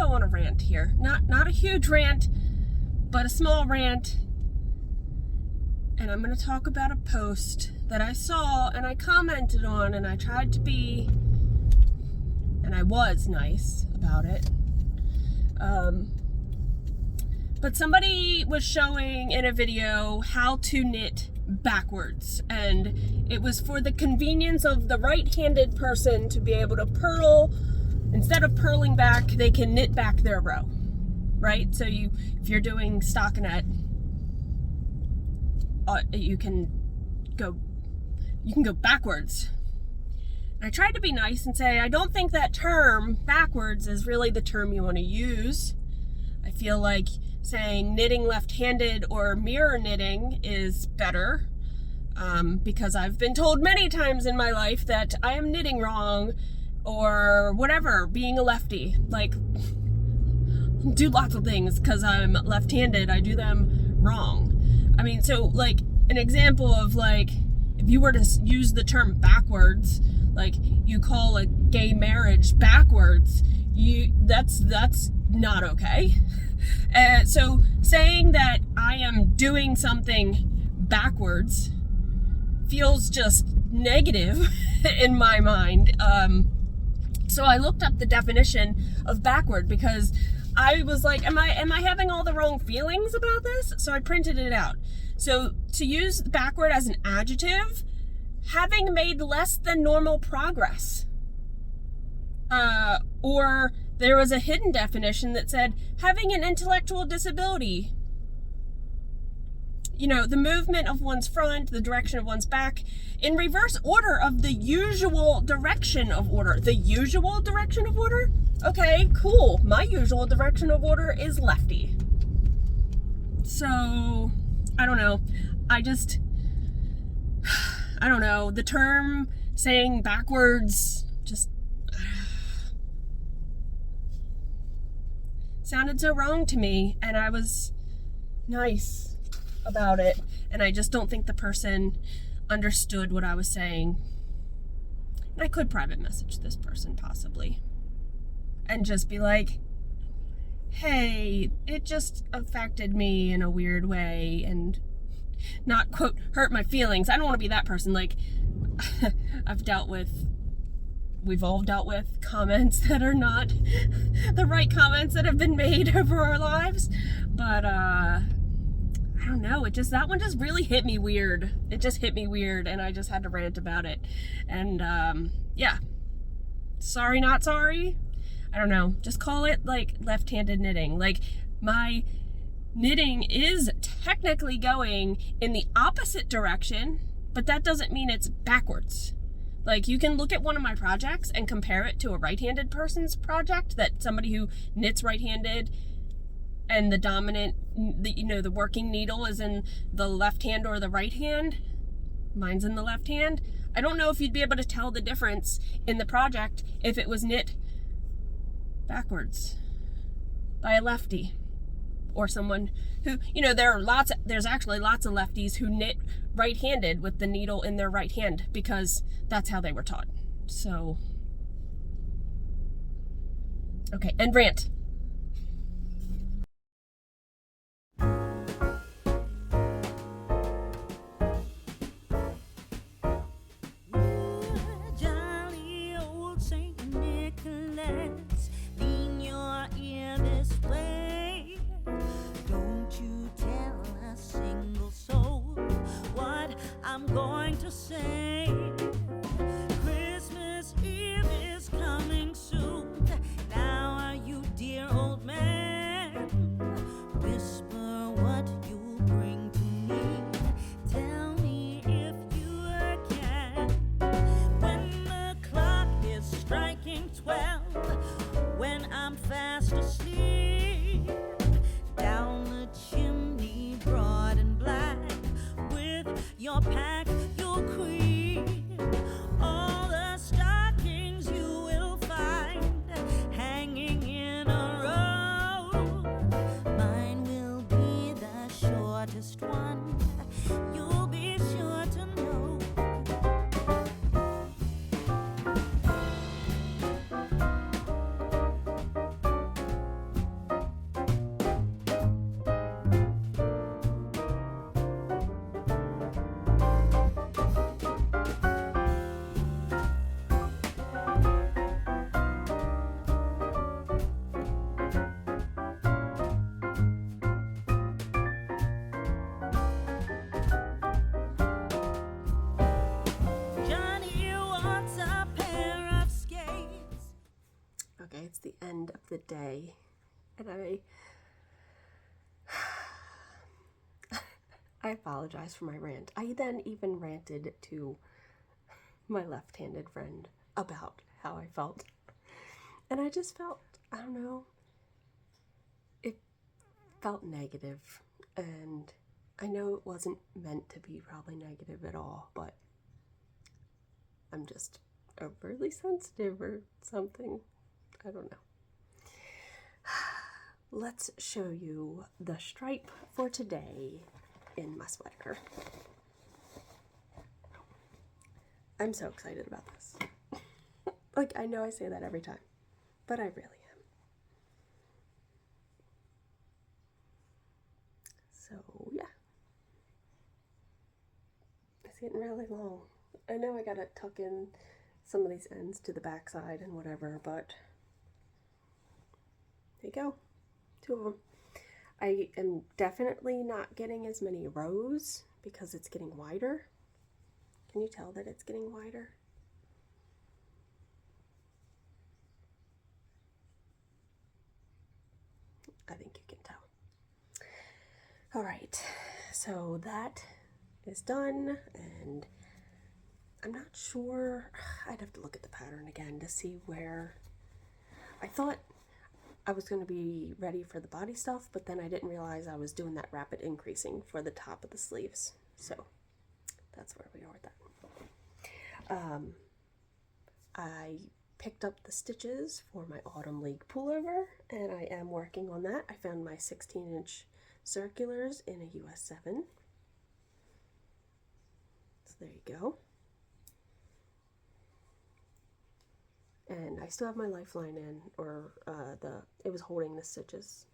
go on a rant here. Not a huge rant, but a small rant. And I'm going to talk about a post that I saw and I commented on, and I tried to be, and I was nice about it. But somebody was showing in a video how to knit backwards, and it was for the convenience of the right-handed person to be able to purl. Instead of purling back, they can knit back their row, right? So if you're doing stockinette, you can go backwards. And I tried to be nice and say, I don't think that term backwards is really the term you want to use. I feel like saying knitting left-handed or mirror knitting is better, because I've been told many times in my life that I am knitting wrong or whatever, being a lefty. Like, do lots of things because I'm left-handed, I do them wrong. I mean, so like an example of like, if you were to use the term backwards, like you call a gay marriage backwards, that's not okay. So saying that I am doing something backwards feels just negative in my mind. So I looked up the definition of backward because I was like, am I having all the wrong feelings about this? So I printed it out. So to use backward as an adjective, having made less than normal progress. Or there was a hidden definition that said having an intellectual disability. You know, the movement of one's front, the direction of one's back, in reverse order of the usual direction of order. The usual direction of order? Okay, cool. My usual direction of order is lefty. So, I don't know. I don't know. The term saying backwards just sounded so wrong to me, and I was nice about it, and I just don't think the person understood what I was saying. And I could private message this person possibly and just be like, hey, it just affected me in a weird way, and not, quote, hurt my feelings. I don't want to be that person. Like, we've all dealt with comments that are not the right comments that have been made over our lives. But, I don't know. That one just really hit me weird. It just hit me weird, and I just had to rant about it. And, yeah. Sorry, not sorry. I don't know. Just call it, like, left-handed knitting. Like, my knitting is technically going in the opposite direction, but that doesn't mean it's backwards. Like, you can look at one of my projects and compare it to a right-handed person's project, that somebody who knits right-handed and the dominant, the working needle is in the left hand or the right hand. Mine's in the left hand. I don't know if you'd be able to tell the difference in the project if it was knit backwards by a lefty or someone who, there's actually lots of lefties who knit right-handed with the needle in their right hand because that's how they were taught. So, okay, and rant. I'm going to say Christmas Eve is coming soon. Now are you, dear old man? Whisper what you bring to me. Tell me if you can. When the clock is striking 12, when I'm fast asleep, down the chimney broad and black, with your pack, your queen, all the stockings you will find hanging in a row. Mine will be the shortest one, you'll be sure to know. the day, and I apologize for my rant. I then even ranted to my left-handed friend about how I felt. And I just felt, I don't know, it felt negative. And I know it wasn't meant to be probably negative at all, but I'm just overly sensitive or something. I don't know. Let's show you the stripe for today in my sweater. I'm so excited about this. Like, I know I say that every time, but I really am. So, yeah. It's getting really long. I know I gotta tuck in some of these ends to the back side and whatever, but there you go. 2 of them. I am definitely not getting as many rows because it's getting wider. Can you tell that it's getting wider? I think you can tell. All right, so that is done, and I'm not sure. I'd have to look at the pattern again to see where. I thought I was going to be ready for the body stuff, but then I didn't realize I was doing that rapid increasing for the top of the sleeves. So that's where we are with that. I picked up the stitches for my Autumn League pullover, and I am working on that. I found my 16-inch circulars in a US 7. So there you go. And I still have my lifeline in, or it was holding the stitches.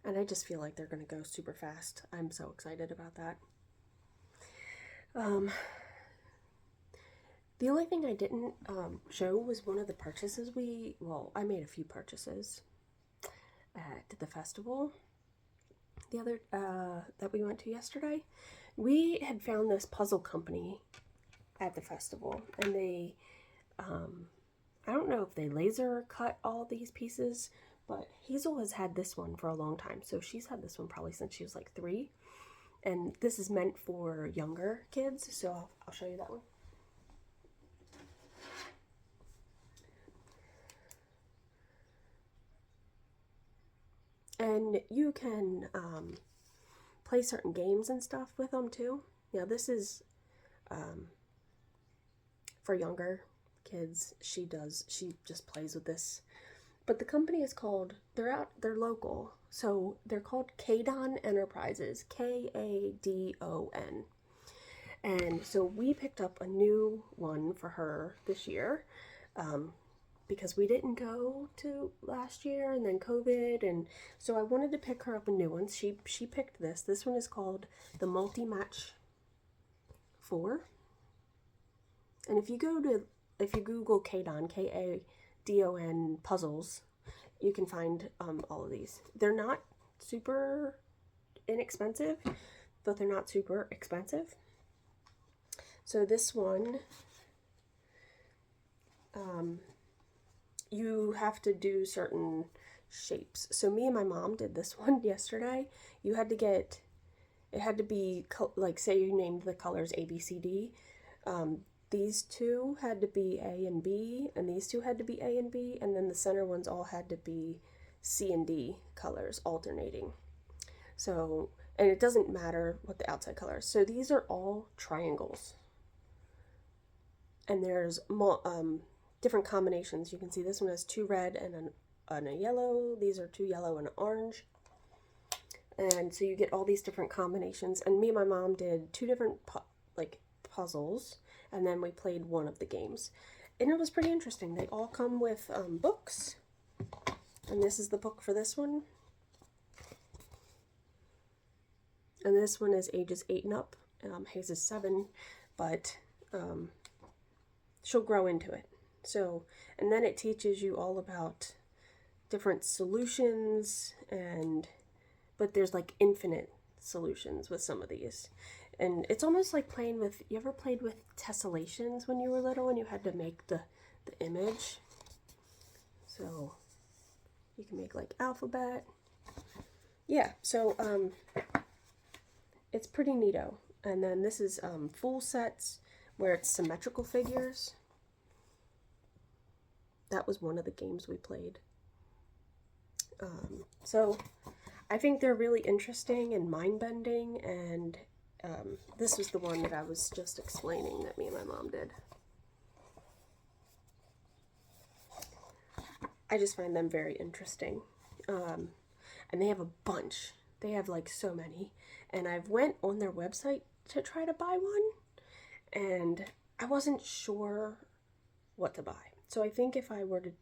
And I just feel like they're going to go super fast. I'm so excited about that. The only thing I didn't show was one of the purchases I made a few purchases at the festival that we went to yesterday. We had found this puzzle company at the festival, and they, I don't know if they laser cut all these pieces, but Hazel has had this one for a long time. So she's had this one probably since she was like 3. And this is meant for younger kids, so I'll show you that one. And you can play certain games and stuff with them too. Now this is for younger kids. She just plays with this. But the company is called, they're local, so they're called Kadon Enterprises, Kadon. And so we picked up a new one for her this year, because we didn't go to last year, and then COVID, and so I wanted to pick her up a new one. She picked this. This one is called the Multi-Match 4. And if you Google Kadon, Kadon puzzles, you can find all of these. They're not super inexpensive, but they're not super expensive. So this one, you have to do certain shapes. So me and my mom did this one yesterday. It had to be, like, say you named the colors A, B, C, D. These two had to be A and B, and these two had to be A and B, and then the center ones all had to be C and D colors, alternating. So, and it doesn't matter what the outside color is. So these are all triangles. And there's different combinations. You can see this one has 2 red and a yellow. These are 2 yellow and an orange. And so you get all these different combinations. And me and my mom did 2 different puzzles, and then we played one of the games, and it was pretty interesting. They all come with books, and this is the book for this one, and this one is ages 8 and up. Hayes is 7, but she'll grow into it. So, and then it teaches you all about different solutions, but there's like infinite solutions with some of these. And it's almost like playing with, you ever played with tessellations when you were little and you had to make the image? So you can make like alphabet. Yeah, so it's pretty neato. And then this is full sets where it's symmetrical figures. That was one of the games we played. So I think they're really interesting and mind-bending, and this was the one that I was just explaining that me and my mom did. I just find them very interesting. And they have a bunch. They have like so many. And I've went on their website to try to buy one, and I wasn't sure what to buy. So I think if I were to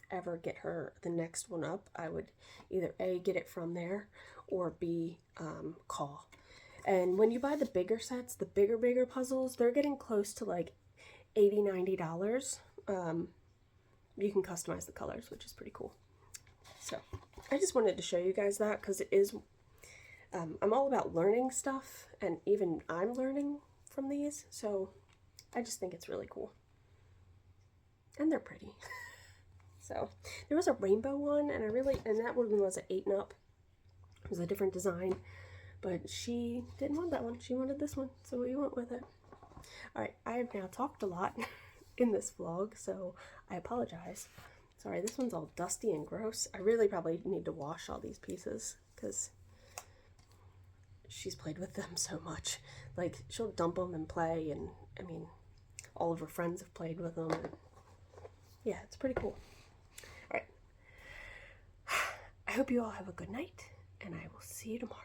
ever get her the next one up, I would either A, get it from there, or B, call. And when you buy the bigger sets, the bigger puzzles, they're getting close to like $80-$90. You can customize the colors, which is pretty cool. So I just wanted to show you guys that because it is, I'm all about learning stuff, and even I'm learning from these, so I just think it's really cool. And they're pretty. So there was a rainbow one, and that one was an 8 and up. It was a different design, but she didn't want that one. She wanted this one, so we went with it. All right, I have now talked a lot in this vlog, so I apologize. Sorry, this one's all dusty and gross. I really probably need to wash all these pieces because she's played with them so much. Like, she'll dump them and play, and I mean, all of her friends have played with them. And yeah, it's pretty cool. All right. I hope you all have a good night, and I will see you tomorrow.